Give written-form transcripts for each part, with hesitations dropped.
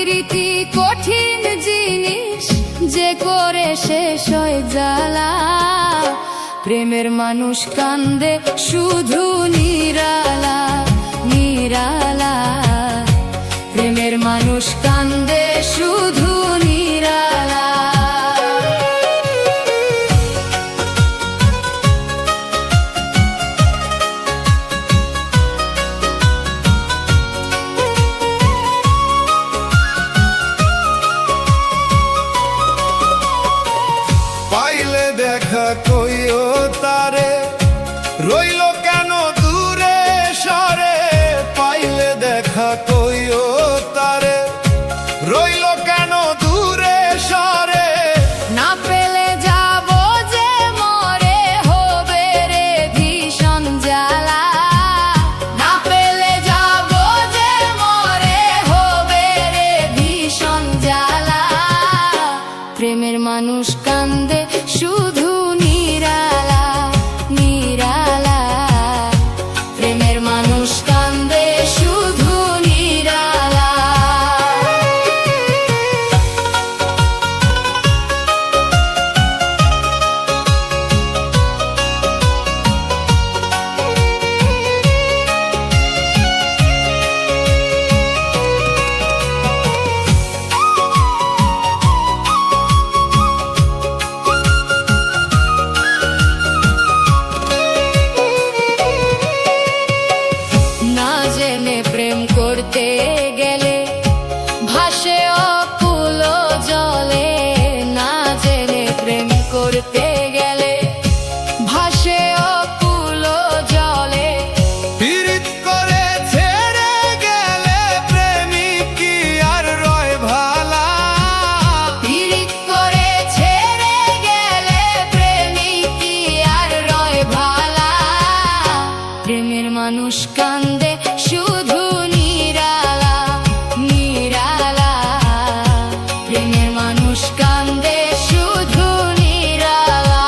প্রীতি কঠিন জিনিস, যে করে শেষ হয় জ্বালা। প্রেমের মানুষ কান্দে শুধু নিরালা নিরালা, প্রেমের মানুষ কান্দে শুধু নিরালা। পাইলে দেখা কইও তারে, রইল কেন দূরে সরে। পাইলে দেখা কইও তারে, রইল কেন দূরে সরে। না পেলে যাব যে মরে, হবে রে ভীষণ জ্বালা। না পেলে যাব যে মরে, হবে রে ভীষণ জ্বালা। প্রেমের মানুষ কান্দে শুধু নিরালা নিরালা, প্রেমের মানুষ কান্দে শুধু নিরালা। প্রেম করতে গেলে ভাসে অকুল জলে। না জেনে প্রেম করতে গেলে ভাসে অকুল জলে। পীড়িত করে ছেড়ে গেলে প্রেমিক কি আর রয় ভালা। পীড়িত করে ছেড়ে গেলে প্রেমিক কি আর রয় ভালা। প্রেমের মানুষ কান্দে শুধু নিরালা নিরালা, প্রেমের মানুষ কান্দে শুধু নিরালা।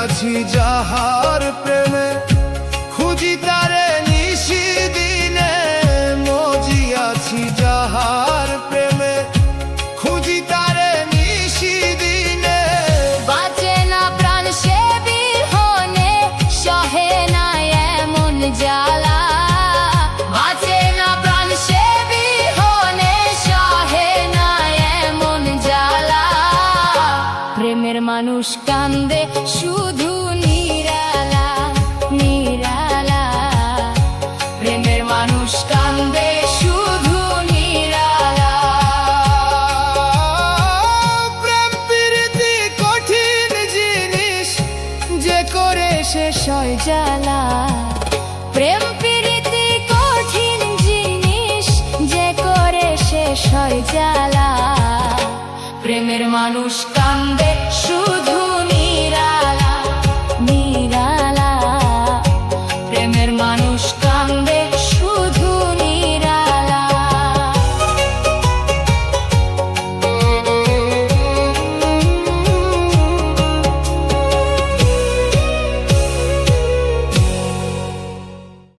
আছি যাহার প্রেমে, খুঁজি তারে নিশি দিনে। মজি আছি যাহার প্রেমে, খুঁজি তারে নিশি দিনে। বাঁচে না প্রাণ সে বিহনে, সহে না এমন জ্বালা। বাঁচে না প্রাণ সে বিহনে, সহে না এমন জ্বালা। প্রেমের মানুষ কান্দে শুধু নিরালা নিরালা, প্রেমের মানুষ কান্দে শুধু নিরালা। প্রেম প্রীতি কঠিন জিনিস, যে করে শেষ হয় জ্বালা। প্রেম প্রীতি কঠিন জিনিস, যে করে শেষ হয় জ্বালা। প্রেমের মানুষ কান্দে